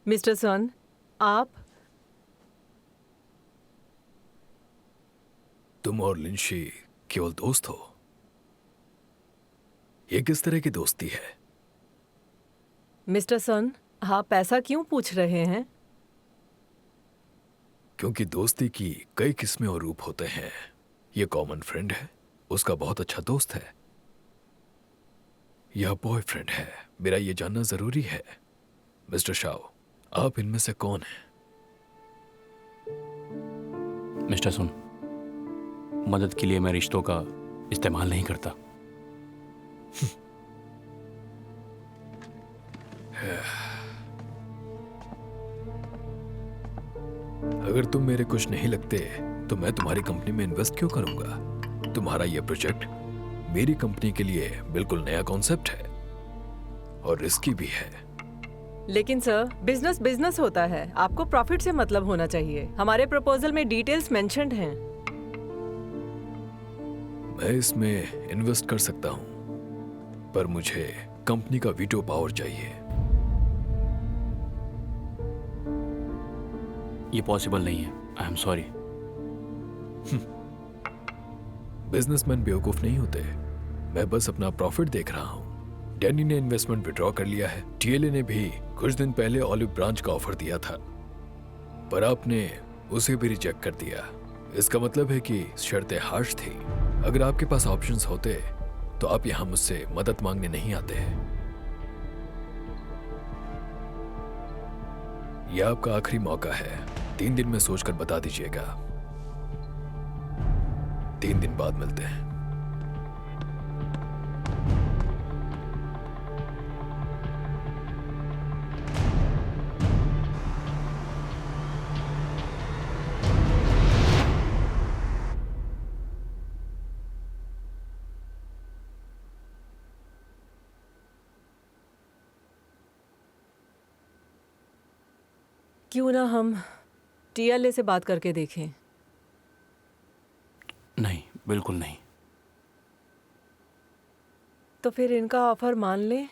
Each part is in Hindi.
मिस्टर सन, आप तुम और लिंशी केवल दोस्त हो? ये किस तरह की दोस्ती है? मिस्टर सन, आप ऐसा क्यों पूछ रहे हैं? क्योंकि दोस्ती की कई किस्में और रूप होते हैं। ये कॉमन फ्रेंड है, उसका बहुत अच्छा दोस्त है, यह बॉयफ्रेंड है। मेरा ये जानना जरूरी है। मिस्टर शाओ, आप इनमें से कौन हैं? मिस्टर सुन, मदद के लिए मैं रिश्तों का इस्तेमाल नहीं करता। अगर तुम मेरे कुछ नहीं लगते तो मैं तुम्हारी कंपनी में इन्वेस्ट क्यों करूंगा? तुम्हारा यह प्रोजेक्ट मेरी कंपनी के लिए बिल्कुल नया कॉन्सेप्ट है और रिस्की भी है। लेकिन सर, बिजनेस बिजनेस होता है, आपको प्रॉफिट से मतलब होना चाहिए। हमारे प्रपोजल में डिटेल्स मेंशन्ड हैं। मैं इसमें इन्वेस्ट कर सकता हूं, पर मुझे कंपनी का वीटो पावर चाहिए। ये पॉसिबल नहीं है। I am sorry. बिजनेसमैन बेवकूफ नहीं होते। मैं बस अपना प्रॉफिट देख रहा हूं। डैनी ने इन्वेस्टमेंट विड्रॉ कर लिया है। टीएलए ने भी कुछ दिन पहले ऑलिव ब्रांच का ऑफर दिया था, पर आपने उसे भी रिजेक्ट कर दिया। इसका मतलब है कि शर्तें हार्श थी। अगर आपके पास ऑप्शंस होते तो आप यहां मुझसे मदद मांगने नहीं आते हैं। यह आपका आखिरी मौका है। 3 दिन में सोचकर बता दीजिएगा। 3 दिन बाद मिलते हैं। क्यों ना हम टीएलए से बात करके देखें? नहीं, बिल्कुल नहीं। तो फिर इनका ऑफर मान लें?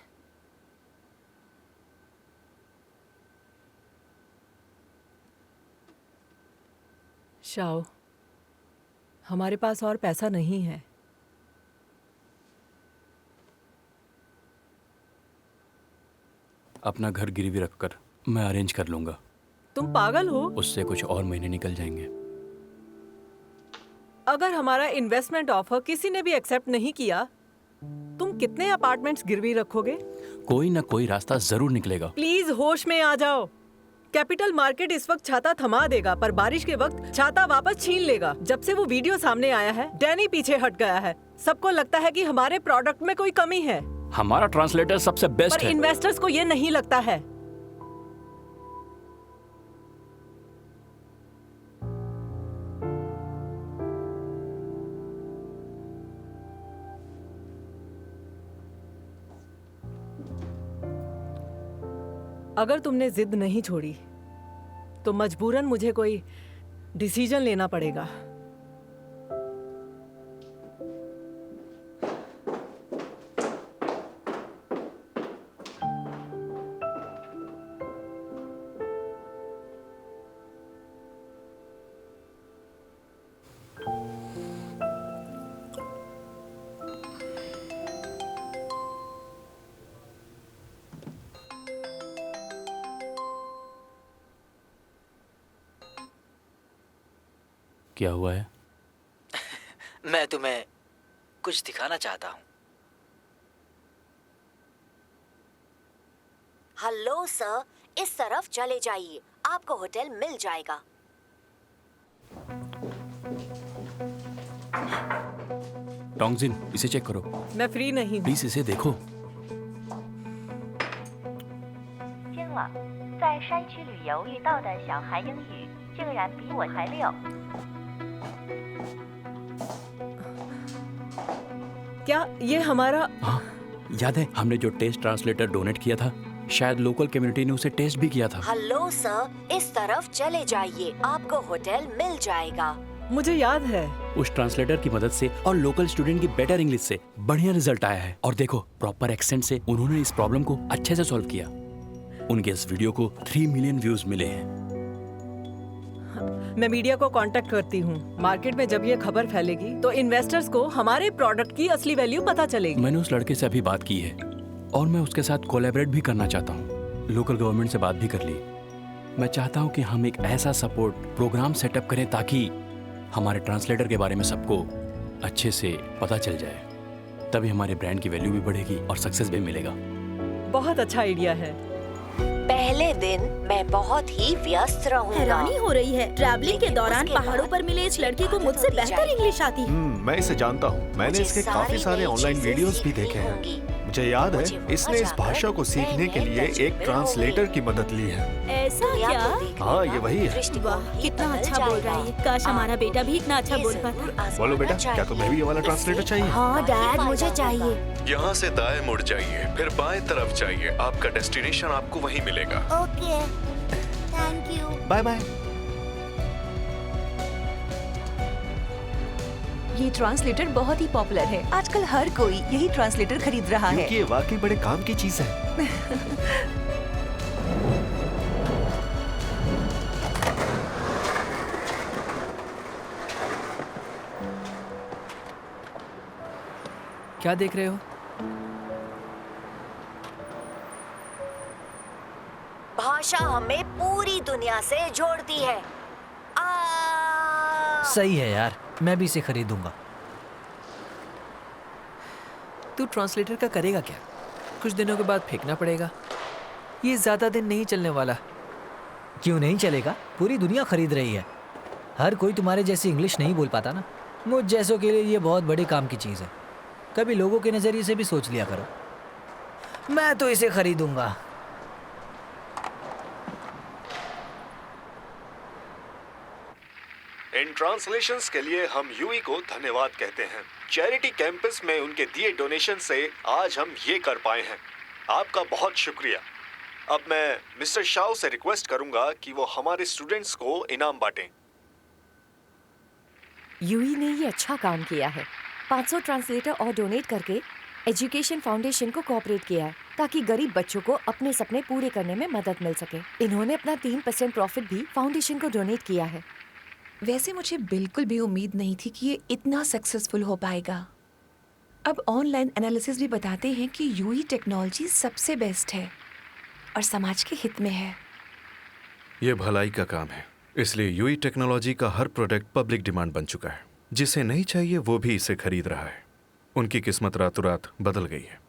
शाओ, हमारे पास और पैसा नहीं है। अपना घर गिरवी रखकर मैं अरेंज कर लूंगा। तुम पागल हो? उससे कुछ और महीने निकल जाएंगे। अगर हमारा इन्वेस्टमेंट ऑफर किसी ने भी एक्सेप्ट नहीं किया, तुम कितने अपार्टमेंट्स गिरवी रखोगे? कोई ना कोई रास्ता जरूर निकलेगा। प्लीज होश में आ जाओ। कैपिटल मार्केट इस वक्त छाता थमा देगा, पर बारिश के वक्त छाता वापस छीन लेगा। जब से वो वीडियो सामने आया है, डैनी पीछे हट गया है। सबको लगता है कि हमारे प्रोडक्ट में कोई कमी है। हमारा ट्रांसलेटर सबसे बेस्ट पर है। इन्वेस्टर्स को ये नहीं लगता है। अगर तुमने जिद नहीं छोड़ी तो मजबूरन मुझे कोई डिसीजन लेना पड़ेगा। क्या हुआ है? मैं तुम्हें कुछ दिखाना चाहता हूँ। हेलो सर, इस तरफ चले जाइए, आपको होटल मिल जाएगा। टोंगजिन, इसे चेक करो। मैं फ्री नहीं हूँ। प्लीज इसे देखो। 惊了，在山区旅游遇到的小孩英语竟然比我还溜。 क्या ये हमारा? हाँ, याद है हमने जो टेस्ट ट्रांसलेटर डोनेट किया था? शायद लोकल कम्युनिटी ने उसे टेस्ट भी किया था। हेलो सर, इस तरफ चले जाइए, आपको होटल मिल जाएगा। मुझे याद है। उस ट्रांसलेटर की मदद से और लोकल स्टूडेंट की बेटर इंग्लिश से बढ़िया रिजल्ट आया है। और देखो, प्रॉपर एक्सेंट से उन्होंने इस प्रॉब्लम को अच्छे से सॉल्व किया। उनके इस वीडियो को 3 मिलियन व्यूज मिले हैं। मैं मीडिया को कांटेक्ट करती हूँ। मार्केट में जब ये खबर फैलेगी तो इन्वेस्टर्स को हमारे प्रोडक्ट की असली वैल्यू पता चलेगी। मैंने उस लड़के से अभी बात की है और मैं उसके साथ कोलैबोरेट भी करना चाहता हूँ। लोकल गवर्नमेंट से बात भी कर ली। मैं चाहता हूँ कि हम एक ऐसा सपोर्ट प्रोग्राम सेटअप करें ताकि हमारे ट्रांसलेटर के बारे में सबको अच्छे से पता चल जाए। तभी हमारे ब्रांड की वैल्यू भी बढ़ेगी और सक्सेस भी मिलेगा। बहुत अच्छा आइडिया है। पहले दिन मैं बहुत ही व्यस्त रहूंगा। हैरानी हो रही है, ट्रैवलिंग के दौरान पहाड़ों पर मिले इस लड़के को मुझसे बेहतर इंग्लिश आती है। मैं इसे जानता हूँ। मैंने इसके काफी सारे ऑनलाइन वीडियोस भी देखे हैं। मुझे याद है इसने इस भाषा को सीखने के लिए एक ट्रांसलेटर की मदद ली है। ऐसा क्या? हाँ, ये वही है। वाह, कितना अच्छा बोल रहा है। काश हमारा बेटा भी इतना अच्छा बोल पाता। बोलो बेटा, क्या तुम्हें भी ये वाला ट्रांसलेटर चाहिए? हाँ डैड, मुझे चाहिए। यहाँ से दाएं मुड़ जाइए, फिर बाएं तरफ जाइए। आपका डेस्टिनेशन आपको वहीं मिलेगा। Okay, thank you. Bye bye. ये ट्रांसलेटर बहुत ही पॉपुलर है। आजकल हर कोई यही ट्रांसलेटर खरीद रहा है। क्योंकि ये वाकई बड़े काम की चीज है। क्या देख रहे हो? भाषा हमें पूरी दुनिया से जोड़ती है। सही है यार, मैं भी इसे खरीदूंगा। तू ट्रांसलेटर का करेगा क्या? कुछ दिनों के बाद फेंकना पड़ेगा। ये ज्यादा दिन नहीं चलने वाला। क्यों नहीं चलेगा? पूरी दुनिया खरीद रही है। हर कोई तुम्हारे जैसी इंग्लिश नहीं बोल पाता ना। मुझ जैसों के लिए ये बहुत बड़े काम की चीज़ है। कभी लोगों के नज़रिए से भी सोच लिया करो। मैं तो इसे खरीदूंगा। इन ट्रांसलेशंस के लिए हम यूई को धन्यवाद कहते हैं। चैरिटी कैंपस में उनके दिए डोनेशन से आज हम ये कर पाए हैं। आपका बहुत शुक्रिया। अब मैं मिस्टर शाओ से रिक्वेस्ट करूंगा कि वो हमारे स्टूडेंट्स को इनाम बांटें। यूई ने ये अच्छा काम किया है। 500 ट्रांसलेटर और डोनेट करके एजुकेशन फाउंडेशन को कोऑपरेट किया है ताकि गरीब बच्चों को अपने सपने पूरे करने में मदद मिल सके। इन्होंने अपना 3% प्रॉफिट भी फाउंडेशन को डोनेट किया है। वैसे मुझे बिल्कुल भी उम्मीद नहीं थी कि ये इतना सक्सेसफुल हो पाएगा। अब ऑनलाइन एनालिसिस भी बताते हैं कि यूई टेक्नोलॉजी सबसे बेस्ट है और समाज के हित में है। ये भलाई का काम है, इसलिए यूई टेक्नोलॉजी का हर प्रोडक्ट पब्लिक डिमांड बन चुका है। जिसे नहीं चाहिए वो भी इसे खरीद रहा है। उनकी किस्मत रातों रात बदल गई है।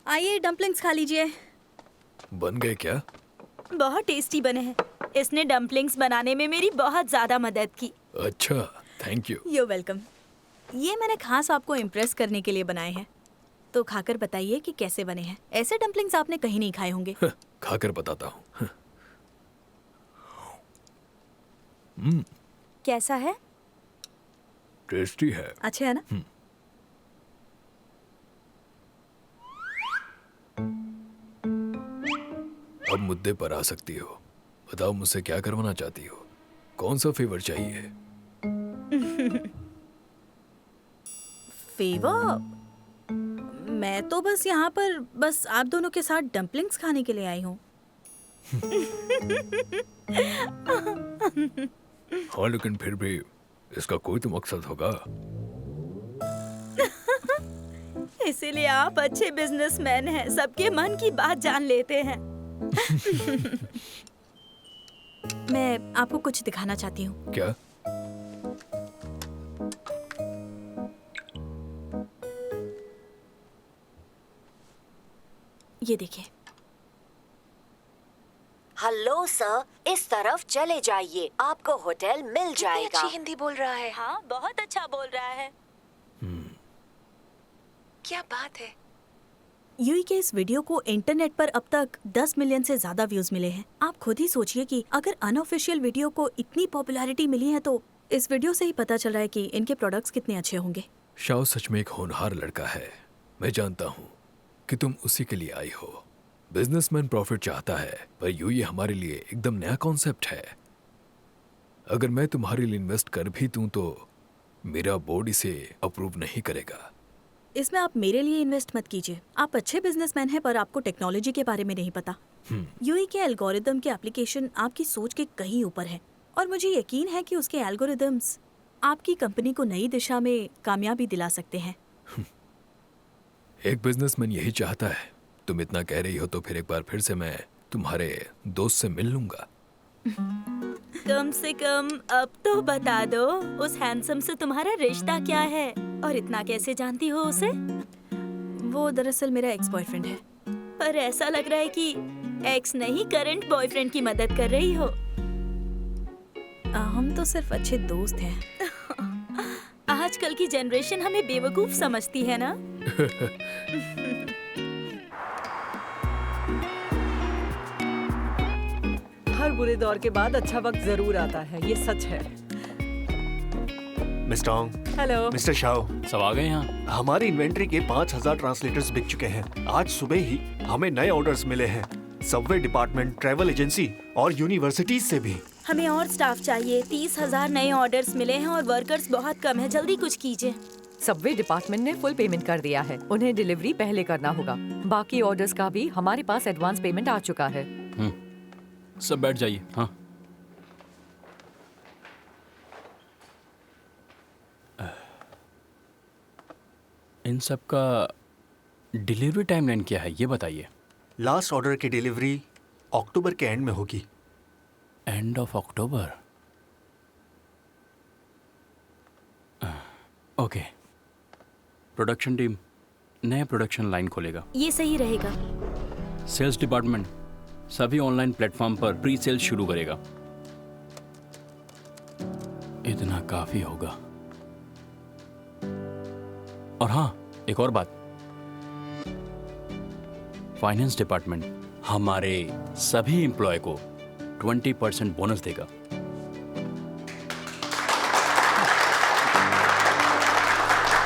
आइए डम्पलिंग्स खा लीजिए। बन गए क्या? बहुत टेस्टी बने हैं। इसने डम्पलिंग्स बनाने में मेरी बहुत ज्यादा मदद की। अच्छा, थैंक यू। You welcome. ये मैंने खास आपको इम्प्रेस करने के लिए बनाए हैं, तो खाकर बताइए कि कैसे बने हैं। ऐसे डम्पलिंग्स आपने कहीं नहीं खाए होंगे। खाकर बताता हूँ। कैसा है? टेस्टी है। अच्छे है ना? अब मुद्दे पर आ सकती हो। बताओ मुझसे क्या करवाना चाहती हो? कौन सा फेवर चाहिए? फेवर? मैं तो बस यहाँ पर बस आप दोनों के साथ डम्पलिंग्स खाने के लिए आई हूँ। हाँ, लेकिन फिर भी इसका कोई तो मकसद होगा। इसीलिए आप अच्छे बिजनेसमैन हैं, सबके मन की बात जान लेते हैं। मैं आपको कुछ दिखाना चाहती हूँ। क्या? ये देखिए। हेलो सर, इस तरफ चले जाइए, आपको होटल मिल जाएगा। अच्छी हिंदी बोल रहा है। हाँ, बहुत अच्छा बोल रहा है। क्या बात है। यूई के इस वीडियो को इंटरनेट पर अब तक 10 मिलियन से ज्यादा व्यूज मिले हैं। आप खुद ही सोचिए कि अगर अनऑफिशियल वीडियो को इतनी पॉपुलैरिटी मिली है तो इस वीडियो से ही पता चल रहा है कि इनके प्रोडक्ट्स कितने अच्छे होंगे। शाओ सच में एक होनहार लड़का है। मैं जानता हूँ कि तुम उसी के लिए आई हो। बिजनेसमैन प्रॉफिट चाहता है, पर यूई हमारे लिए एकदम नया कॉन्सेप्ट है। अगर मैं तुम्हारे लिए इन्वेस्ट कर भी दूं तो मेरा बोर्ड इसे अप्रूव नहीं करेगा। इसमें आप मेरे लिए इन्वेस्ट मत कीजिए। आप अच्छे बिजनेसमैन हैं पर आपको टेक्नोलॉजी के बारे में नहीं पता। यूई के एल्गोरिदम के एप्लीकेशन आपकी सोच के कहीं ऊपर है और मुझे यकीन है कि उसके एल्गोरिदम्स आपकी कंपनी को नई दिशा में कामयाबी दिला सकते हैं। एक बिजनेसमैन यही चाहता है। तुम इतना कह रही हो तो फिर एक बार फिर से मैं तुम्हारे दोस्त से मिल लूंगा। कम से कम अब तो बता दो, उस हैंडसम से तुम्हारा रिश्ता क्या है और इतना कैसे जानती हो उसे? वो दरअसल मेरा एक्स बॉयफ्रेंड है। पर ऐसा लग रहा है कि एक्स नहीं करंट बॉयफ्रेंड की मदद कर रही हो। हम तो सिर्फ अच्छे दोस्त हैं। आजकल की जनरेशन हमें बेवकूफ समझती है ना? हर बुरे दौर के बाद अच्छा वक्त जरूर आता है, ये सच है। मिस्टर ओंग, हेलो मिस्टर शाओ, सब आ गए यहाँ? हमारी इन्वेंट्री के 5000 ट्रांसलेटर्स बिक चुके हैं। आज सुबह ही हमें नए ऑर्डर्स मिले हैं, सबवे डिपार्टमेंट, ट्रैवल एजेंसी और यूनिवर्सिटीज से भी। हमें और स्टाफ चाहिए। 30,000 नए ऑर्डर्स मिले हैं और वर्कर्स बहुत कम है। जल्दी कुछ कीजिए। सबवे डिपार्टमेंट ने फुल पेमेंट कर दिया है। उन्हें डिलीवरी पहले करना होगा। बाकी ऑर्डर्स का भी हमारे पास एडवांस पेमेंट आ चुका है। सब बैठ जाइए। हाँ, इन सब का डिलीवरी टाइमलाइन क्या है ये बताइए। लास्ट ऑर्डर की डिलीवरी अक्टूबर के एंड में होगी। End of October? Okay. Production team नया प्रोडक्शन लाइन खोलेगा। ये सही रहेगा। सेल्स डिपार्टमेंट सभी ऑनलाइन प्लेटफॉर्म पर प्री सेल्स शुरू करेगा। इतना काफी होगा। और हाँ, एक और बात, फाइनेंस डिपार्टमेंट हमारे सभी एम्प्लॉय को 20% बोनस देगा।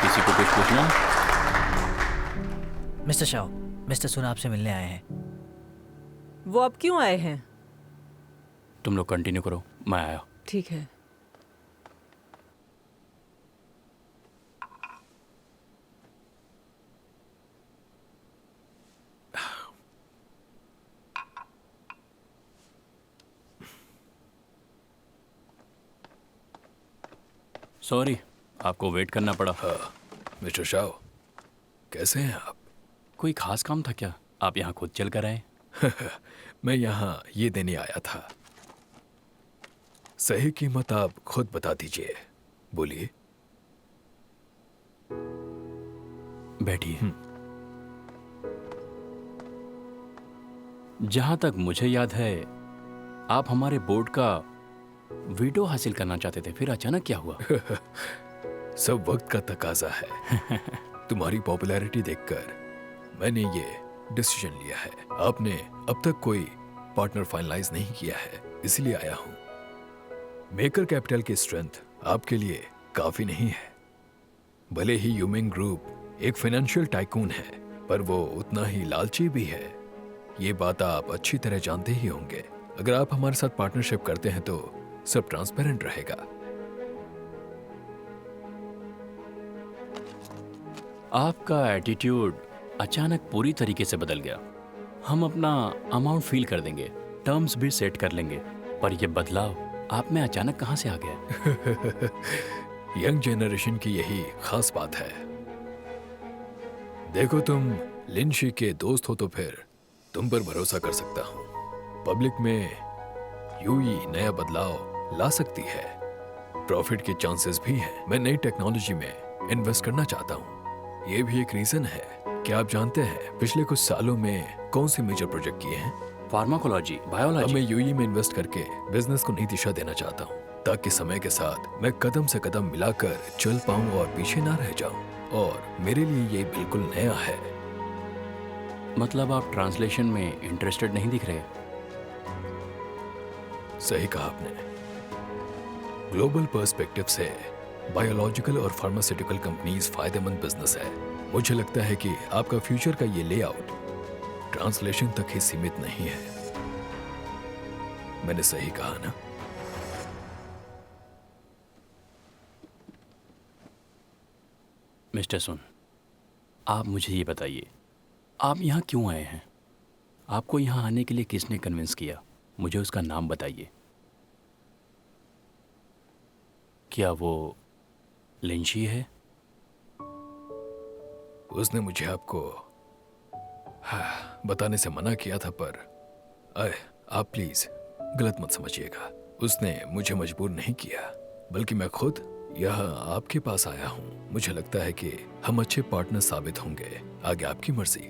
किसी को कुछ पूछना? मिस्टर शाओ, मिस्टर सुन आपसे मिलने आए हैं। वो अब क्यों आए हैं? तुम लोग कंटिन्यू करो, मैं आया। ठीक है। सॉरी, आपको वेट करना पड़ा। हाँ, मिस्टर शाओ, कैसे हैं आप? कोई खास काम था क्या? आप यहाँ खुद चल कर आए? मैं यहाँ ये देने आया था। सही कीमत आप खुद बता दीजिए। बोलिए। बैठिए। जहां तक मुझे याद है, आप हमारे बोर्ड का वीटो हासिल करना चाहते थे, फिर अचानक क्या हुआ? सब वक्त का तकाजा है। तुम्हारी पॉपुलैरिटी देखकर मैंने ये डिसीजन लिया है। आपने अब तक कोई पार्टनर फाइनलाइज नहीं किया है, इसलिए आया हूं। मेकर कैपिटल की स्ट्रेंथ आपके लिए काफी नहीं है। भले ही यूमिंग ग्रुप एक फाइनेंशियल टाइकून है, पर वो उतना ही लालची भी है। ये बात आप अच्छी तरह जानते ही होंगे। अगर आप हमारे साथ पार्टनरशिप करते हैं तो सब ट्रांसपेरेंट रहेगा। आपका एटीट्यूड अचानक पूरी तरीके से बदल गया। हम अपना अमाउंट फील कर देंगे, टर्म्स भी सेट कर लेंगे, पर ये बदलाव आप में अचानक कहां से आ गया? यंग जनरेशन की यही खास बात है। देखो, तुम लिनशी के दोस्त हो तो फिर तुम पर भरोसा कर सकता हूं। पब्लिक में यूई नया बदलाव ला सकती है। प्रॉफिट के चांसेस भी हैं। मैं नई टेक्नोलॉजी में इन्वेस्ट करना चाहता हूं। ये भी एक रीजन है। क्या आप जानते हैं पिछले कुछ सालों में कौन से मेजर प्रोजेक्ट किए हैं? Pharmacology, biology. अब मैं यूई में इन्वेस्ट करके बिजनेस को नई दिशा देना चाहता हूँ, ताकि समय के साथ मैं कदम से कदम मिलाकर चल पाऊं और पीछे ना रह जाऊं। और मेरे लिए ये बिल्कुल नया है। मतलब आप ट्रांसलेशन में इंटरेस्टेड नहीं दिख रहे? सही कहा आपने। ग्लोबल पर्सपेक्टिव से बायोलॉजिकल और फार्मास्यूटिकल कंपनीज फायदेमंद बिजनेस है। मुझे लगता है कि आपका फ्यूचर का ये लेआउट ट्रांसलेशन तक ही सीमित नहीं है। मैंने सही कहा ना? मिस्टर सुन, आप मुझे ये बताइए, आप यहाँ क्यों आए हैं? आपको यहाँ आने के लिए किसने कन्विंस किया? मुझे उसका नाम बताइए। क्या वो लिंची है? उसने मुझे आपको बताने से मना किया था, पर आप प्लीज गलत मत समझिएगा। उसने मुझे मजबूर नहीं किया, बल्कि मैं खुद यहाँ आपके पास आया हूँ। मुझे लगता है कि हम अच्छे पार्टनर साबित होंगे। आगे आपकी मर्जी।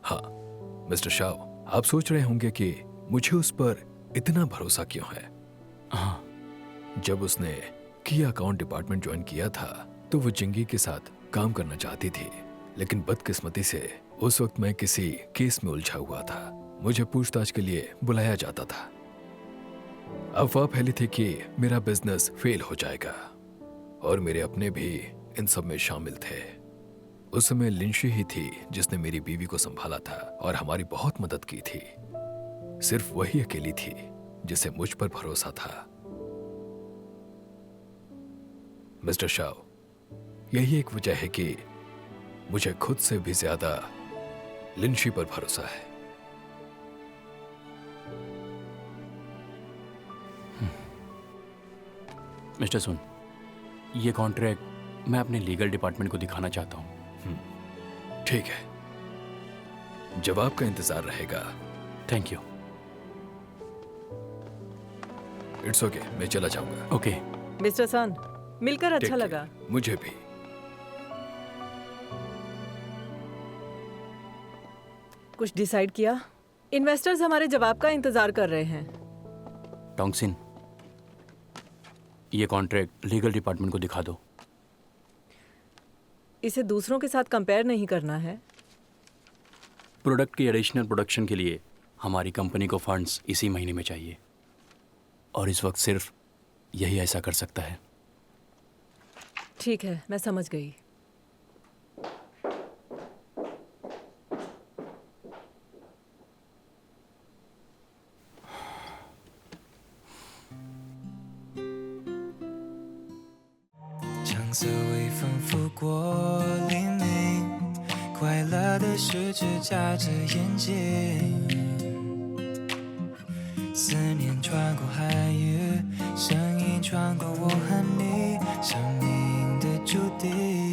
हाँ मिस्टर शाव, आप सोच रहे होंगे कि मुझे उस पर इतना भरोसा क्यों है। हाँ, जब उसने की अकाउंट डिपार्टमेंट ज्वाइन किया था तो वो जिंगी के साथ काम करना चाहती थी, लेकिन बदकिस्मती से उस वक्त मैं किसी केस में उलझा हुआ था। मुझे पूछताछ के लिए बुलाया जाता था। अफवाह फैली थी कि मेरा बिजनेस फेल हो जाएगा, और मेरे अपने भी इन सब में शामिल थे। उस समय लिंशी ही थी जिसने मेरी बीवी को संभाला था और हमारी बहुत मदद की थी। सिर्फ वही अकेली थी जिसे मुझ पर भरोसा था। मिस्टर शाव, यही एक वजह है कि मुझे खुद से भी ज्यादा लिंशी पर भरोसा है। मिस्टर सुन, ये कॉन्ट्रैक्ट मैं अपने लीगल डिपार्टमेंट को दिखाना चाहता हूँ। ठीक है, जवाब का इंतजार रहेगा। Thank you. इट्स ओके, मैं चला जाऊंगा। ओके मिस्टर सन, मिलकर अच्छा Take care. लगा। मुझे भी। कुछ डिसाइड किया? इन्वेस्टर्स हमारे जवाब का इंतजार कर रहे हैं। टोंगसिन, ये कॉन्ट्रैक्ट लीगल डिपार्टमेंट को दिखा दो। इसे दूसरों के साथ कंपेयर नहीं करना है। प्रोडक्ट की एडिशनल प्रोडक्शन के लिए हमारी कंपनी को फंड्स इसी महीने में चाहिए, और इस वक्त सिर्फ यही ऐसा कर सकता है। ठीक है, मैं समझ गई।思念穿过海域，声音穿过我和你生命的注定。